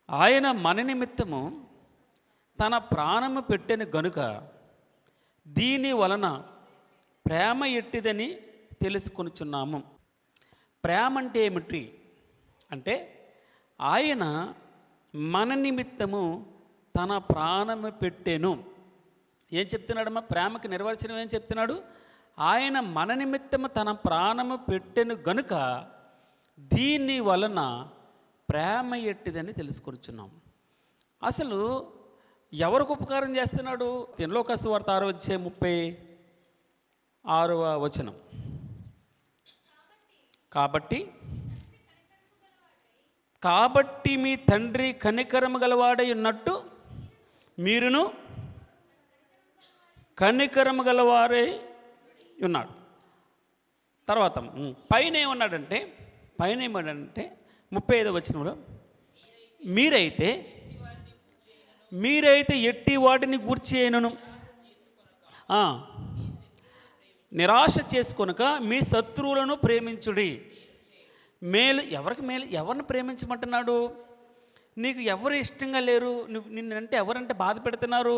ఆయన మన నిమిత్తము తన ప్రాణము పెట్టెను గనుక దీని వలన ప్రేమ ఎట్టిదని తెలుసుకొనుచున్నాము. ప్రేమ అంటే ఏమిటి అంటే ఆయన మన నిమిత్తము తన ప్రాణము పెట్టెను. ఏం చెప్తున్నాడమ్మా? ప్రేమకి నిర్వచనం ఏం చెప్తున్నాడు? ఆయన మన నిమిత్తము తన ప్రాణము పెట్టెను గనుక దీని వలన ప్రేమ ఎట్టిదని తెలుసుకొనుచున్నాం. అసలు ఎవరికి ఉపకారం చేస్తున్నాడు? లోకాసు వార్త 6:36 కాబట్టి మీ తండ్రి కనికరము గలవాడై ఉన్నట్టు మీరును కనికరము గలవారై ఉన్నాడు. తర్వాత పైన ఏమన్నాడంటే 35 మీరైతే ఎట్టి వాటిని గూర్చి అయినను నిరాశ చేసుకొనక మీ శత్రువులను ప్రేమించుడి. మేలు ఎవరికి మేలు? ఎవరిని ప్రేమించమంటున్నాడు? నీకు ఎవరు ఇష్టంగా లేరు, నిన్నంటే ఎవరంటే బాధ పెడుతున్నారు,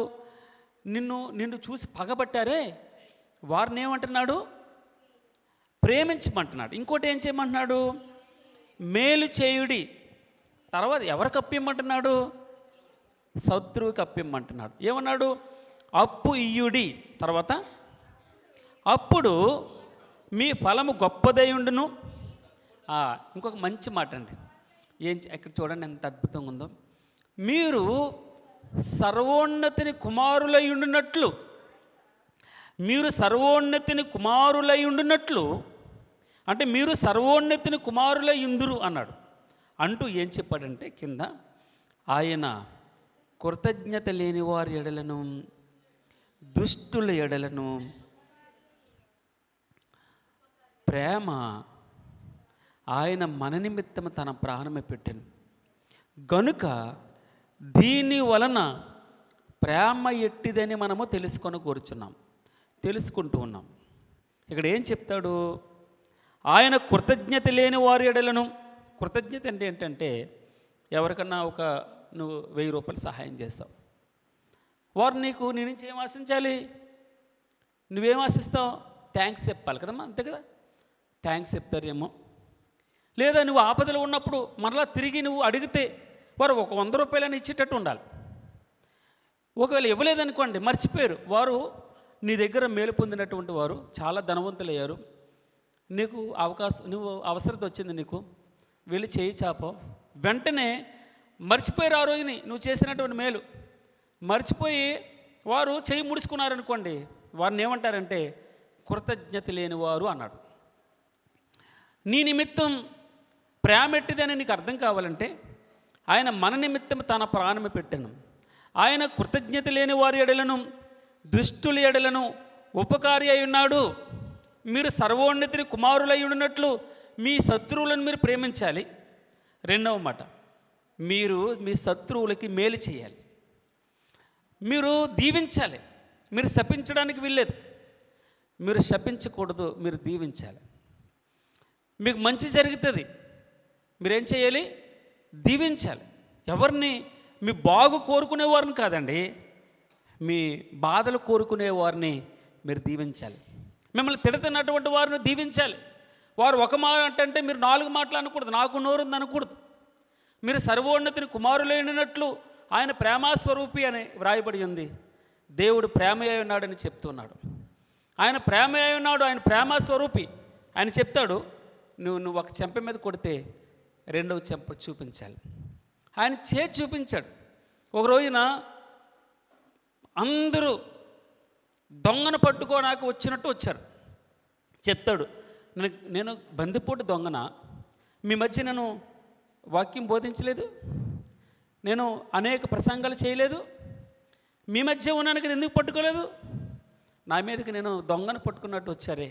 నిన్ను చూసి పగబట్టారే, వారిని ఏమంటున్నాడు? ప్రేమించమంటున్నాడు. ఇంకోటి ఏం చేయమంటున్నాడు? మేలు చేయుడి. తర్వాత ఎవరికి అప్పిమ్మంటున్నాడు? శత్రువుకి అప్పిమ్మంటున్నాడు. ఏమన్నాడు? అప్పు ఇయ్యుడి. తర్వాత అప్పుడు మీ ఫలము గొప్పదయుండును. ఇంకొక మంచి మాట అండి. ఇక్కడ చూడండి ఎంత అద్భుతంగా ఉందో. మీరు సర్వోన్నతిని కుమారులై ఉండునట్లు అంటే మీరు సర్వోన్నతిని కుమారులై ఉందురు అన్నాడు. అంటూ ఏం చెప్పాడంటే కింద, ఆయన కృతజ్ఞత లేని వారి ఎడలను దుష్టుల ఎడలను ప్రేమ ఆయన మన నిమిత్తం తన ప్రాణమే పెట్టెను గనుక దీని వలన ప్రేమ ఎట్టిదని మనము తెలుసుకుంటూ ఉన్నాం. ఇక్కడ ఏం చెప్తాడు? ఆయన కృతజ్ఞత లేని వారి ఎడలను. కృతజ్ఞత అంటే ఏంటంటే ఎవరికన్నా నువ్వు 1000 రూపాయలు సహాయం చేస్తావు, వారు నీ నుంచి ఏం ఆశించాలి? నువ్వేం ఆశిస్తావు? థ్యాంక్స్ చెప్పాలి కదమ్మా, అంతే కదా. థ్యాంక్స్ చెప్తారేమో. లేదా నువ్వు ఆపదలో ఉన్నప్పుడు మరలా తిరిగి నువ్వు అడిగితే వారు ఒక 100 రూపాయలని ఇచ్చేటట్టు ఉండాలి. ఒకవేళ ఇవ్వలేదనుకోండి, మర్చిపోయారు, వారు నీ దగ్గర మేలు పొందినటువంటి వారు చాలా ధనవంతులయ్యారు, నువ్వు అవసరత వచ్చింది, నీకు వెళ్ళి చేయి చాపో, వెంటనే మర్చిపోయారు ఆ రోజుని నువ్వు చేసినటువంటి మేలు, మర్చిపోయి వారు చేయి ముడుచుకున్నారనుకోండి, వారిని ఏమంటారంటే కృతజ్ఞత లేని వారు అన్నాడు. నీ నిమిత్తం ప్రేమ ఎట్టిదని నీకు అర్థం కావాలంటే ఆయన మన నిమిత్తం తన ప్రాణము పెట్టెను. ఆయన కృతజ్ఞత లేని వారి ఎడలను దుష్టుల ఎడలను ఉపకారి అయి ఉన్నాడు. మీరు సర్వోన్నతిని కుమారులై ఉన్నట్లు మీ శత్రువులను మీరు ప్రేమించాలి. రెండవ మాట, మీరు మీ శత్రువులకి మేలు చేయాలి, మీరు దీవించాలి. మీరు శపించడానికి వీల్లేదు, మీరు శపించకూడదు, మీరు దీవించాలి. మీకు మంచి జరుగుతుంది, మీరేం చేయాలి? దీవించాలి. ఎవరిని? మీ బాగు కోరుకునేవారిని కాదండి, మీ బాధలు కోరుకునేవారిని మీరు దీవించాలి. మిమ్మల్ని తిడుతున్నటువంటి వారిని దీవించాలి. వారు ఒక మాట అంటే మీరు 4 మాటలు అనకూడదు, నాకు నోరుంది అనకూడదు. మీరు సర్వోన్నతిని కుమారులైనట్లు ఆయన ప్రేమాస్వరూపి అని వ్రాయబడి ఉంది. దేవుడు ప్రేమయ్య ఉన్నాడని చెప్తున్నాడు. ఆయన ప్రేమయ్య ఉన్నాడు, ఆయన ప్రేమాస్వరూపి. ఆయన చెప్తాడు, నువ్వు ఒక చెంప మీద కొడితే రెండవ చెంప చూపించాలి. ఆయన చేతి చూపించాడు. ఒక రోజున అందరూ దొంగను పట్టుకోడానికి వచ్చినట్టు వచ్చారు. చెప్తాడు, నేను బందిపోటు దొంగన, మీ మధ్య నేను వాక్యం బోధించలేదు, నేను అనేక ప్రసంగాలు చేయలేదు, మీ మధ్య ఉన్నానికి ఎందుకు పట్టుకోలేదు, నా మీదకి నేను దొంగను పట్టుకున్నట్టు వచ్చారే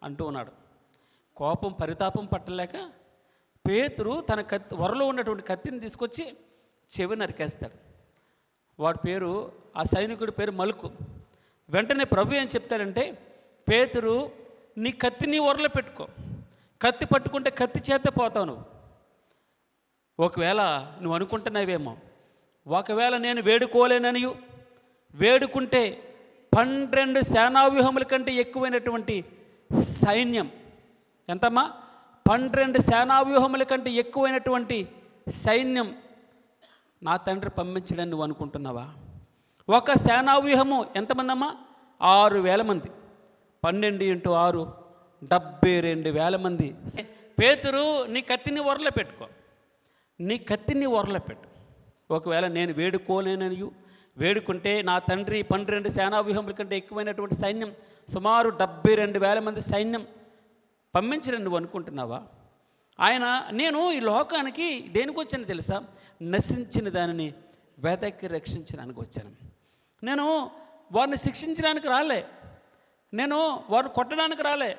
అంటూ ఉన్నాడు. కోపం పరితాపం పట్టలేక పేతురు తన వరలో ఉన్నటువంటి కత్తిని తీసుకొచ్చి చెవి నరికేస్తాడు. వాడి పేరు, ఆ సైనికుడి పేరు మలుకు. వెంటనే ప్రభు ఏం చెప్తాడంటే, పేతురు నీ కత్తిని వరలో పెట్టుకో, కత్తి పట్టుకుంటే కత్తి చేత పోతావు నువ్వు, ఒకవేళ నువ్వు అనుకుంటున్నావేమో, ఒకవేళ నేను వేడుకోలేననియు, వేడుకుంటే 12 సేనావ్యూహముల కంటే ఎక్కువైనటువంటి సైన్యం, ఎంతమ్మా? 12 సేనావ్యూహముల కంటే ఎక్కువైనటువంటి సైన్యం నా తండ్రి పంపించడని నువ్వు అనుకుంటున్నావా? ఒక సేనావ్యూహము ఎంతమంది అమ్మా? 6,000 మంది. 12 × 6 72,000 మంది. పేతురు, నీ కత్తిని ఒరలో పెట్టుకో, నీ కత్తిని ఒరలో పెట్టు. ఒకవేళ నేను వేడుకోలేననియు, వేడుకుంటే నా తండ్రి 12 సేనావ్యూహముల కంటే ఎక్కువైనటువంటి సైన్యం, సుమారు 72,000 మంది సైన్యం పంపించడం నువ్వు అనుకుంటున్నావా? నేను ఈ లోకానికి దేనికి వచ్చాను తెలుసా? నశించిన దానిని వెదకి రక్షించడానికి వచ్చాను. నేను వారిని శిక్షించడానికి రాలే, నేను వారిని కొట్టడానికి రాలే.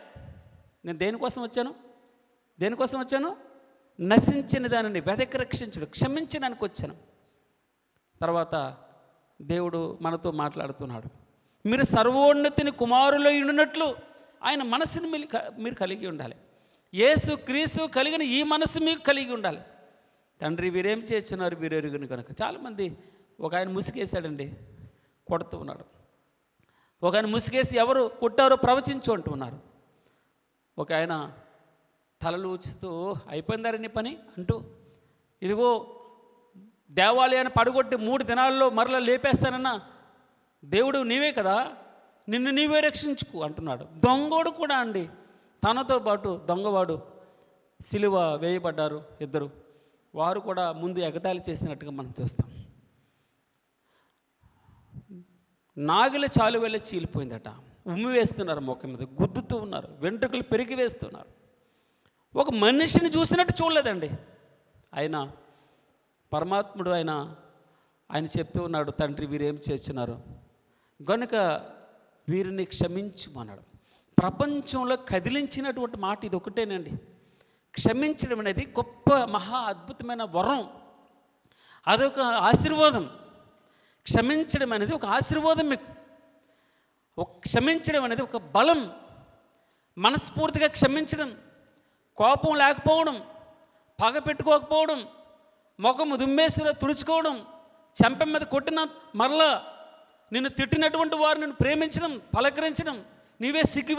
నేను దేనికోసం వచ్చాను? నశించిన దానిని వెదకి రక్షించడం, క్షమించడానికి వచ్చాను. తర్వాత దేవుడు మనతో మాట్లాడుతున్నాడు. మీరు సర్వోన్నతిని కుమారులో ఉండినట్లు ఆయన మనసుని మీరు కలిగి ఉండాలి. యేసు క్రీస్తు కలిగిన ఈ మనసు మీకు కలిగి ఉండాలి. తండ్రి వీరేం చేస్తున్నారు వీరెరుగుని కనుక. చాలామంది, ఒక ఆయన ముసుగేశాడండి, కొడుతూ ఉన్నాడు. ఒక ఆయన ముసుగేసి ఎవరు కొట్టారో ప్రవచించు అంటున్నారు. ఒక ఆయన తలలు ఊచుతూ అయిపోయిందారని పని అంటూ, ఇదిగో దేవాలయాన్ని పడగొట్టి 3 దినాల్లో మరలా లేపేస్తానన్నా దేవుడు నీవే కదా, నిన్ను నీవే రక్షించుకు అంటున్నాడు. దొంగోడు కూడా అండి, తనతో పాటు దొంగవాడు సిలువ వేయబడ్డారు ఇద్దరు. వారు కూడా ముందు ఎగతాళి చేసినట్టుగా మనం చూస్తాం. నాగిల చాలు వెళ్ళి చీలిపోయిందట. ఉమ్మి వేస్తున్నారు, ముఖం మీద గుద్దుతూ ఉన్నారు, వెంట్రుకలు పెరిగి వేస్తున్నారు. ఒక మనిషిని చూసినట్టు చూడలేదండి. ఆయన పరమాత్ముడు, ఆయన చెప్తూ ఉన్నాడు, తండ్రి వీరేం చేస్తున్నారు గనుక వీరిని క్షమించుమన్నాడు. ప్రపంచంలో కదిలించినటువంటి మాట ఇది ఒకటేనండి. క్షమించడం అనేది గొప్ప మహా అద్భుతమైన వరం, అదొక ఆశీర్వాదం. క్షమించడం అనేది ఒక ఆశీర్వాదం మీకు. క్షమించడం అనేది ఒక బలం. మనస్ఫూర్తిగా క్షమించడం, కోపం లేకపోవడం, పగ పెట్టుకోకపోవడం, ముఖము దుమ్మేసిలో తుడుచుకోవడం, చెంప మీద కొట్టిన మరలా నిన్ను తిట్టినటువంటి వారు నిన్ను ప్రేమించడం, పలకరించడం, నీవే సిగ్గు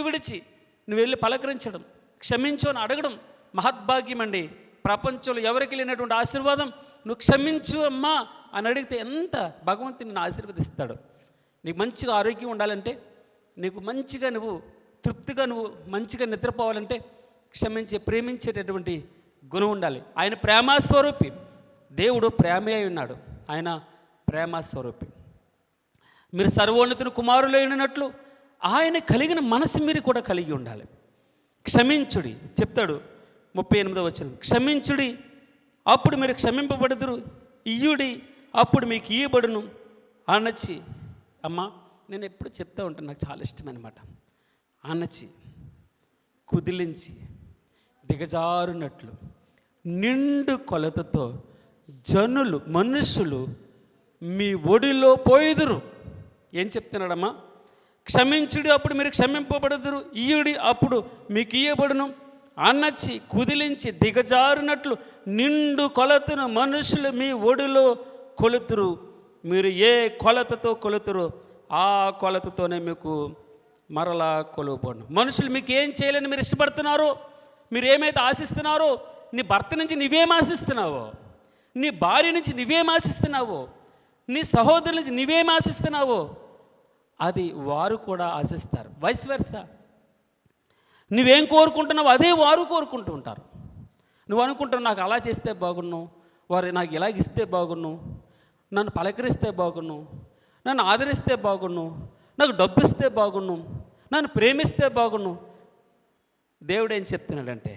విడిచి నువ్వు వెళ్ళి పలకరించడం, క్షమించు అని అడగడం మహద్భాగ్యం అండి. ప్రపంచంలో ఎవరికి లేనటువంటి ఆశీర్వాదం. నువ్వు క్షమించు అమ్మా అని అడిగితే ఎంత భగవంతుని నిన్ను ఆశీర్వదిస్తాడు. నీకు మంచిగా ఆరోగ్యం ఉండాలంటే, నీకు మంచిగా నువ్వు తృప్తిగా నువ్వు మంచిగా నిద్రపోవాలంటే ప్రేమించేటటువంటి గుణం ఉండాలి. ఆయన ప్రేమస్వరూపి, దేవుడు ప్రేమే అయి ఉన్నాడు, ఆయన ప్రేమస్వరూపి. మీరు సర్వోన్నతుని కుమారులు అయినట్లు ఆయన కలిగిన మనసు మీరు కూడా కలిగి ఉండాలి. క్షమించుడి చెప్తాడు 38వ వచనం, క్షమించుడి అప్పుడు మీరు క్షమింపబడుదురు, ఇయ్యుడి అప్పుడు మీకు ఇయ్యబడును అనొచ్చి. అమ్మ, నేను ఎప్పుడు చెప్తూ ఉంటాను, నాకు చాలా ఇష్టమన్నమాట. అనచి, కుదిలించి, దిగజారునట్లు నిండు కొలతతో మనుషులు మీ ఒడిలో పోయిదురు. ఏం చెప్తున్నాడమ్మా? క్షమించుడి అప్పుడు మీరు క్షమింపబడుదురు, ఇయ్యుడి అప్పుడు మీకు ఇయ్యబడును అనచి, కుదిలించి, దిగజారునట్లు నిండు కొలతను మనుషులు మీ ఒడిలో కొలుతురు. మీరు ఏ కొలతతో కొలుతురు ఆ కొలతతోనే మీకు మరలా కొలువబడును. మనుషులు మీకు ఏం చేయాలని మీరు ఇష్టపడుతున్నారో, మీరు ఏమైతే ఆశిస్తున్నారో, నీ భర్త నుంచి నువ్వేం ఆశిస్తున్నావో, నీ భార్య నుంచి నువ్వేం ఆశిస్తున్నావో, నీ సహోదరుల నుంచి నువ్వేం ఆశిస్తున్నావో అది వారు కూడా ఆశిస్తారు. Vice versa. నువ్వేం కోరుకుంటున్నావో అదే వారు కోరుకుంటూ ఉంటారు. నువ్వు అనుకుంటున్నావు నాకు అలా చేస్తే బాగున్నావు, వారు నాకు ఇలాగ ఇస్తే బాగున్నావు, నన్ను పలకరిస్తే బాగున్నావు, నన్ను ఆదరిస్తే బాగున్నావు, నాకు డబ్బు ఇస్తే బాగున్నావు, నన్ను ప్రేమిస్తే బాగున్నావు. దేవుడు ఏం చెప్తున్నాడంటే,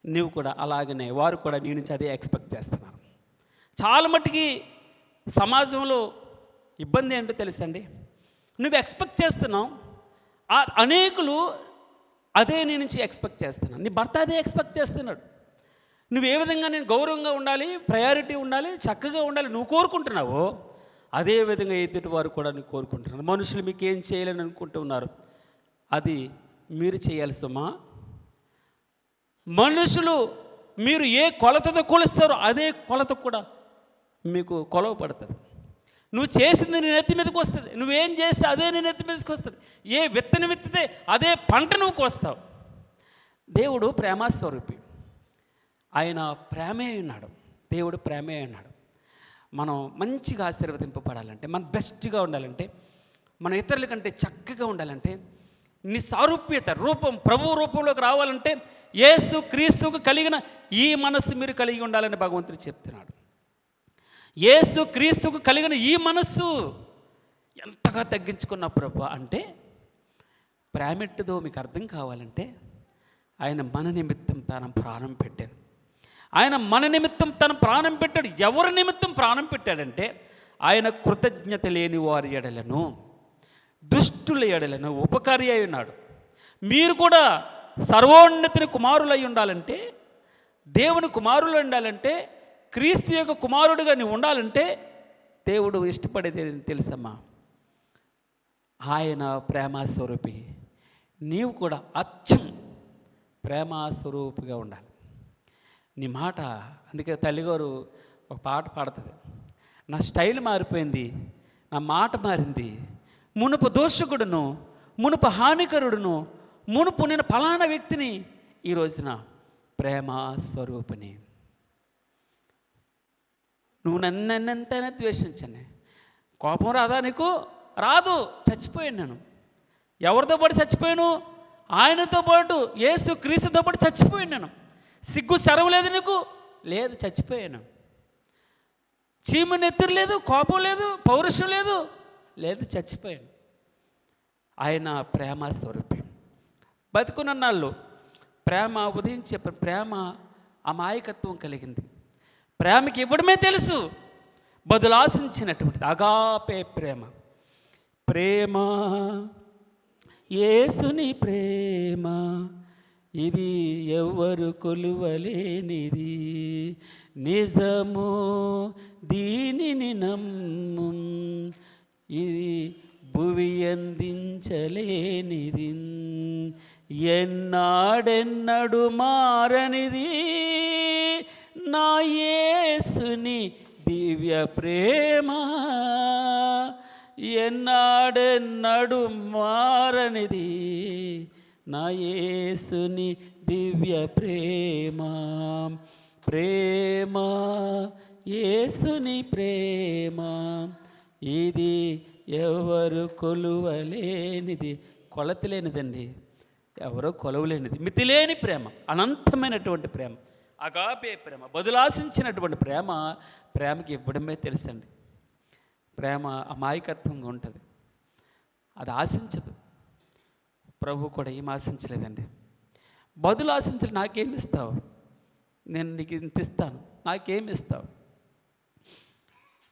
నీవు కూడా అలాగనే వారు కూడా నీ నుంచి అదే ఎక్స్పెక్ట్ చేస్తున్నారు. చాలా మట్టుకి సమాజంలో ఇబ్బంది ఏంటో తెలుసండి. నువ్వు ఎక్స్పెక్ట్ చేస్తున్నావు, అనేకులు అదే నీ నుంచి ఎక్స్పెక్ట్ చేస్తున్నావు. నీ భర్త అదే ఎక్స్పెక్ట్ చేస్తున్నాడు. నువ్వు ఏ విధంగా నేను గౌరవంగా ఉండాలి, ప్రయారిటీ ఉండాలి, చక్కగా ఉండాలి నువ్వు కోరుకుంటున్నావో అదే విధంగా ఎదుటి వారు కూడా నువ్వు కోరుకుంటున్నారు. మనుషులు మీకు ఏం చేయాలని అనుకుంటున్నారు అది మీరు చేయాలి సుమా. మనుషులు మీరు ఏ కొలతతో కొలుస్తారో అదే కొలత కూడా మీకు కొలవ పడుతుంది. నువ్వు చేసింది నీ నెత్తి మీదకి వస్తుంది. నువ్వేం చేస్తే అదే నీ నెత్తి మీదకి వస్తుంది. ఏ విత్తనం విత్తితే అదే పంట నువ్వు కోస్తావు. దేవుడు ప్రేమస్వరూపి. ఆయన ప్రేమే ఉన్నాడు. దేవుడు ప్రేమే ఉన్నాడు. మనం మంచిగా ఆశీర్వదింపబడాలంటే, మన బెస్ట్గా ఉండాలంటే, మన ఇతరుల కంటే చక్కగా ఉండాలంటే, నీ సారూప్యత రూపం ప్రభు రూపంలోకి రావాలంటే యేసు క్రీస్తుకు కలిగిన ఈ మనస్సు మీరు కలిగి ఉండాలని భగవంతుడు చెప్తున్నాడు. యేసు క్రీస్తుకు కలిగిన ఈ మనస్సు ఎంతగా తగ్గించుకున్న ప్రభు అంటే, ప్రేమెట్టుదో మీకు అర్థం కావాలంటే, ఆయన మన నిమిత్తం తన ప్రాణం పెట్టాడు. ఆయన మన నిమిత్తం తన ప్రాణం పెట్టాడు. ఎవరి నిమిత్తం ప్రాణం పెట్టాడంటే, ఆయన కృతజ్ఞత లేని వారి ఎడలను, దుష్టుల ఎడలను ఉపకారి అయి ఉన్నాడు. మీరు కూడా సర్వోన్నతిని కుమారులై ఉండాలంటే, దేవుని కుమారులు ఉండాలంటే, క్రీస్తు యొక్క కుమారుడిగా నీవు ఉండాలంటే దేవుడు ఇష్టపడేది తెలుసమ్మా, ఆయన ప్రేమస్వరూపి. నీవు కూడా అచ్చం ప్రేమస్వరూపిగా ఉండాలి. నీ మాట, అందుకే తల్లిగారు ఒక పాట పాడుతుంది, నా స్టైల్ మారిపోయింది, నా మాట మారింది, మునుపు దోషకుడును, మునుపు హానికరుడును, మునుపు నేను ఫలానా వ్యక్తిని, ఈ రోజున ప్రేమస్వరూపిణి. నువ్వు నన్నెంతైనా ద్వేషించండి, కోపం రాదా నీకు? రాదు. చచ్చిపోయాను నేను. ఎవరితో పాటు చచ్చిపోయాను? ఆయనతో పాటు, యేసు క్రీస్తుతో పాటు చచ్చిపోయాను నేను. సిగ్గు సెరవు లేదు నీకు? లేదు, చచ్చిపోయాను. చీమ నెత్తురు లేదు, కోపం లేదు, పౌరుషం లేదు, లేదు, చచ్చిపోయాను. ఆయన ప్రేమ స్వరూపి. బతుకున్నన్నాళ్ళు ప్రేమ ఉదయించే ప్రేమ అమాయకత్వం కలిగింది. ప్రేమకి ఇవ్వడమే తెలుసు, బదులాశించినటువంటిది అగాపే ప్రేమ. ప్రేమ యేసుని ప్రేమ, ఇది ఎవ్వరు కొలువలేనిది, నిజము దీనిని నమ్ము, ఇది భువి అందించలేనిది, ఎన్నాడెన్నడు మారనిది నా యేసుని దివ్య ప్రేమ, ఎన్నాడెన్నడు మారనిది నా యేసుని దివ్య ప్రేమ. ప్రేమ యేసుని ప్రేమ, ఇది ఎవరు కొలువలేనిది, కొలతలేనిదండి, ఎవరో కొలవలేనిది, మితిలేని ప్రేమ, అనంతమైనటువంటి ప్రేమ, అగాపే ప్రేమ, బదులాశించినటువంటి ప్రేమ. ప్రేమకి ఇవ్వడమే తెలుసండి. ప్రేమ అమాయకత్వంగా ఉంటుంది, అది ఆశించదు. ప్రభు కూడా ఏం ఆశించలేదండి. బదులు ఆశించలేదు. నాకేమి ఇస్తావు, నేను నీకు ఇంత ఇస్తాను, నాకేమి ఇస్తావు,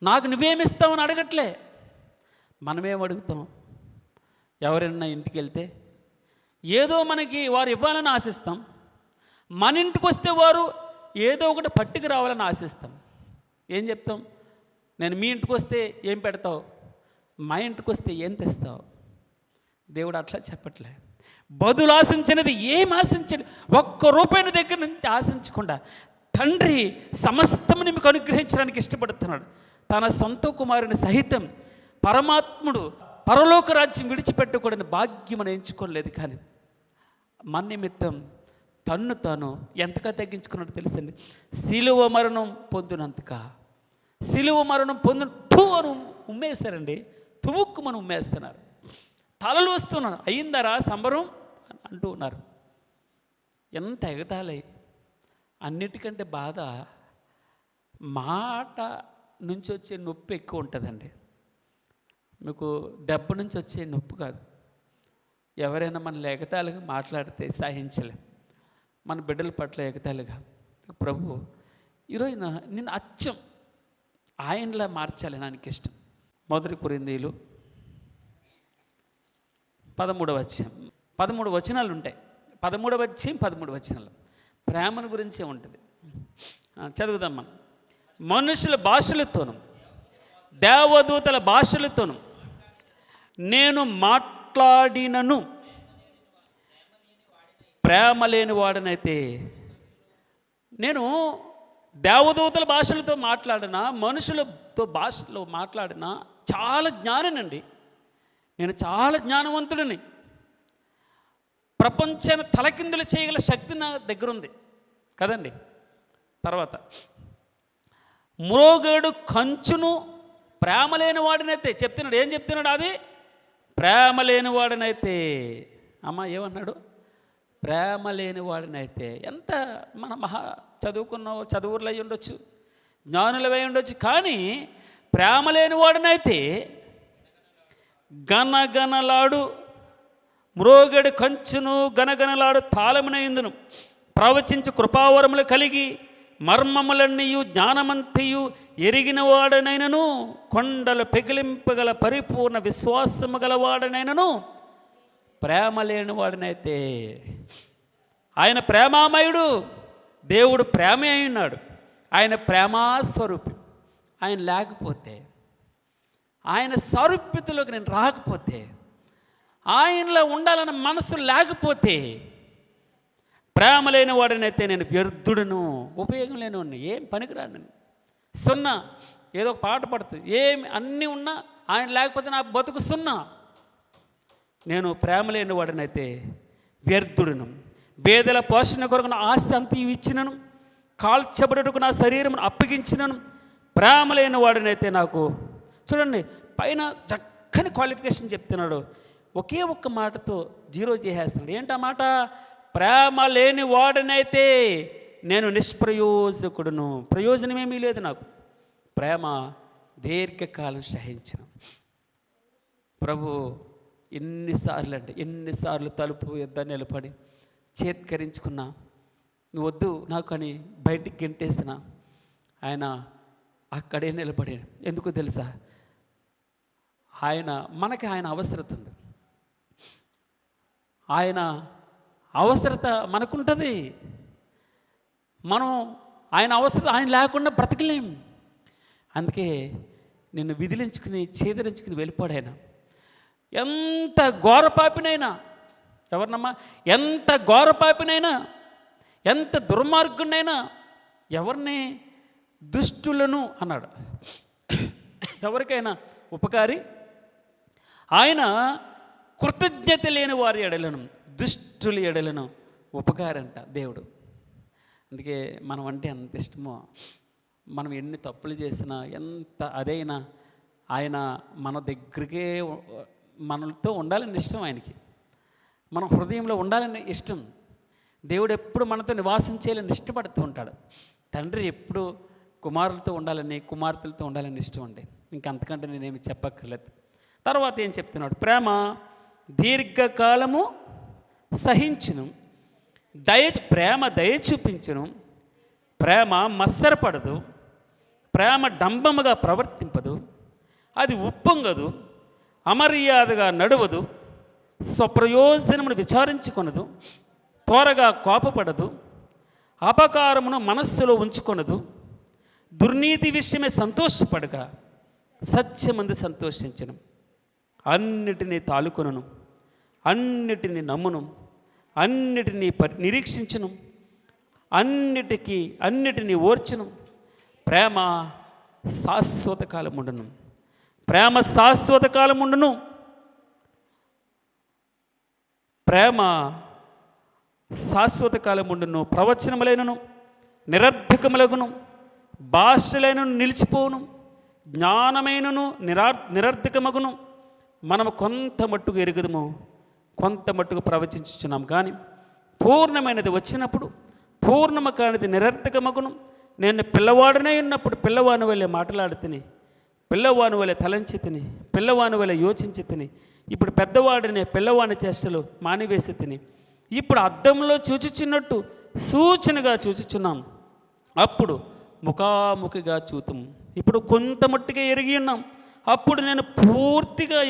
నాకు నువ్వేమిస్తావు అని అడగట్లే. మనమేం అడుగుతాం? ఎవరైనా ఇంటికి వెళ్తే ఏదో మనకి వారు ఇవ్వాలని ఆశిస్తాం. మన ఇంటికి వస్తే వారు ఏదో ఒకటి పట్టుకు రావాలని ఆశిస్తాం. ఏం చెప్తాం? నేను మీ ఇంటికి వస్తే ఏం పెడతావు, మా ఇంటికి వస్తే ఏం తెస్తావు? దేవుడు అట్లా చెప్పట్లే. బదులు ఆశించినది ఏం ఆశించండి, ఒక్క రూపాయి దగ్గర నుంచి ఆశించకుండా తండ్రి సమస్తముని మీకు అనుగ్రహించడానికి ఇష్టపడుతున్నాడు. తన సొంత కుమారుని సహితం పరమాత్ముడు పరలోక రాజ్యం విడిచిపెట్టకూడని భాగ్యం అని ఎంచుకోలేదు. కానీ మన నిమిత్తం తన్ను తాను ఎంతగా తగ్గించుకున్నాడు తెలుసండి. సిలువ మరణం పొందినంతగా, సిలువ మరణం పొందిన అని ఉమ్మేస్తారండి, తువుక్కు మనం ఉమ్మేస్తున్నారు. తలలు వస్తున్నారు, అయ్యిందరా సంబరం అంటూ ఉన్నారు. ఎంత ఎగతాళి! అన్నిటికంటే బాధ మాట నుంచి వచ్చే నొప్పి ఎక్కువ ఉంటుందండి. మీకు దెబ్బ నుంచి వచ్చే నొప్పి కాదు. ఎవరైనా మనల్ని ఎగతాళిగా మాట్లాడితే సహించలేం, మన బిడ్డల పట్ల ఎగతాళిగా. ప్రభు ఈరోజు నిన్ను అచ్చం ఆయనలా మార్చాలి, నాకు ఇష్టం. 1 కొరింథీయులు 13వ అధ్యాయం 13 వచనాలు ఉంటాయి. 13వ అధ్యాయం 13 వచనాలు ప్రేమను గురించే ఉంటుంది. చదువుదాం మనం. మనుషుల భాషలతోనూ దేవదూతల భాషలతోనూ నేను మాట్లాడినను ప్రేమ లేని వాడనైతే నేను దేవదూతల భాషలతో మాట్లాడినా, మనుషులతో భాషలో మాట్లాడినా చాలా జ్ఞానినండి. నేను చాలా జ్ఞానవంతుడిని. ప్రపంచాన్ని తలకిందులు చేయగల శక్తి నా దగ్గర ఉంది కదండి. తర్వాత మ్రోగేడు కంచును ప్రేమ లేని వాడినైతే చెప్తున్నాడు. ఏం చెప్తున్నాడు? అది ప్రేమ లేని వాడినైతే. అమ్మ ఏమన్నాడు? ప్రేమ లేని వాడినైతే. ఎంత మన చదువుల్లో అయి ఉండొచ్చు, జ్ఞానులవై ఉండొచ్చు, కానీ ప్రేమ లేని వాడినైతే గనగనలాడు మ్రోగెడు కంచును గనగనలాడు తాళమునయుందును ప్రవచించు కృపావరములు కలిగి మర్మములన్నీయు జ్ఞానమంతియు ఎరిగిన వాడనైనను కొండలు పెగిలింపగల పరిపూర్ణ విశ్వాసము గలవాడనైనను ప్రేమ లేని వాడినైతే. ఆయన ప్రేమామయుడు, దేవుడు ప్రేమే అయి ఉన్నాడు. ఆయన ప్రేమాస్వరూపి. ఆయన లేకపోతే, ఆయన సారూప్యతలోకి నేను రాకపోతే, ఆయనలో ఉండాలన్న మనసు లేకపోతే, ప్రేమ లేని వాడినైతే నేను వ్యర్థుడును, ఉపయోగం లేనివాడిని, ఏం పనికిరాను. సున్నా. ఏదో ఒక పాట పడుతుంది, ఏమి అన్నీ ఉన్నా ఆయన లేకపోతే నా బతుకు సున్నా. నేను ప్రేమ లేని వాడినైతే వ్యర్థుడును. పేదల పోషణ కొరకు నా ఆస్తి అంత ఇచ్చినను, కాల్చబడుటకు నా శరీరమును అప్పగించినను. ప్రేమ లేని వాడినైతే నాకు, చూడండి పైన చక్కని క్వాలిఫికేషన్ చెప్తున్నాడు, ఒకే ఒక్క మాటతో జీరో చేసేస్తున్నాడు. ఏంటా మాట? ప్రేమ లేని వాడినైతే నేను నిష్ప్రయోజకుడును. ప్రయోజనమేమీ లేదు నాకు. ప్రేమ దీర్ఘకాలం సహించిన. ప్రభు ఎన్నిసార్లు తలుపు ఎద్ద నిలబడి చేత్కరించుకున్నా, నువ్వు వద్దు నాకు అని బయటికి గెంటేసిన, ఆయన అక్కడే నిలబడి. ఎందుకు తెలుసా? మనకి ఆయన అవసరత ఉంది. ఆయన అవసరత మనకుంటుంది. మనం ఆయన అవసరత, ఆయన లేకుండా బ్రతకలేం. అందుకే నిన్ను విదిలించుకుని చేదరించుకుని వెళ్ళిపోయాడు. ఎంత ఘోరపాపినైనా, ఎవరినమ్మా, ఎంత ఘోరపాపినైనా, ఎంత దుర్మార్గునైనా, ఎవరిని, దుష్టులను అన్నాడు. ఎవరికైనా ఉపకారి. ఆయన కృతజ్ఞత లేని వారి ఎడలను, దుష్టుల ఎడలను ఉపకారంట దేవుడు. అందుకే మనం అంటే ఎంత ఇష్టమో, మనం ఎన్ని తప్పులు చేసినా, ఎంత అదైనా ఆయన మన దగ్గరికే, మనతో ఉండాలని ఇష్టం ఆయనకి. మన హృదయంలో ఉండాలని ఇష్టం. దేవుడు ఎప్పుడు మనతో నివాసం చేయాలని ఇష్టపడుతూ ఉంటాడు. తండ్రి ఎప్పుడు కుమారులతో ఉండాలని, కుమార్తెలతో ఉండాలని ఇష్టం అండి. ఇంకంతకంటే నేనేమి చెప్పక్కర్లేదు. తర్వాత ఏం చెప్తున్నాడు? ప్రేమ దీర్ఘకాలము సహించును, ప్రేమ దయ చూపించును, ప్రేమ మత్సరపడదు, ప్రేమ డంబముగా ప్రవర్తింపదు, అది ఉప్పొంగదు, అమర్యాదగా నడవదు, స్వప్రయోజనమును విచారించుకొనదు, త్వరగా కోపపడదు, అపకారమును మనస్సులో ఉంచుకొనదు, దుర్నీతి విషయమే సంతోషపడగా సత్యమందు సంతోషించను, అన్నిటినీ తాలుకొనను, అన్నిటినీ నమ్మును, అన్నిటినీ నిరీక్షించును, అన్నిటినీ ఓర్చును. ప్రేమ శాశ్వత కాలముండును. ప్రేమ శాశ్వత కాలముండును. ప్రేమ శాశ్వత కాలముండును. ప్రవచనములైనను నిరర్ధకములగును, భాషలైనను నిలిచిపోవును, జ్ఞానమైనను నిరర్ధకమగును. మనము కొంత మట్టుకు ఎరుగుదము, కొంత మట్టుకు ప్రవచించుచున్నాం. కానీ పూర్ణమైనది వచ్చినప్పుడు పూర్ణము కానిది నిరర్ధకమగును. నేను పిల్లవాడినై ఉన్నప్పుడు పిల్లవాని వలె మాట్లాడుతుని, పిల్లవాని వలె తలంచి తిని, పిల్లవాని వలె యోచించి తిని, ఇప్పుడు పెద్దవాడిని పిల్లవాని చేష్టలు మానివేసి తిని, ఇప్పుడు అద్దంలో చూచుచున్నట్టు సూచనగా చూచుచున్నాం, అప్పుడు ముఖాముఖిగా చూతుం. ఇప్పుడు కొంత మట్టుగా ఎరిగి ఉన్నాం, అప్పుడు నేను పూర్తిగా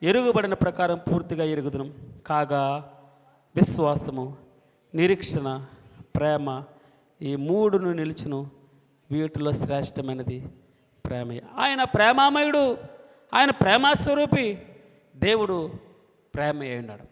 ఎరుగుబడిన ప్రకారం పూర్తిగా ఎరుగుదును. కాగా విశ్వాసము, నిరీక్షణ, ప్రేమ, ఈ మూడును నిలుచును. వీటిలో శ్రేష్టమైనది ప్రేమే. ఆయన ప్రేమామయుడు, ఆయన ప్రేమాస్వరూపి. దేవుడు ప్రేమ అయి ఉన్నాడు.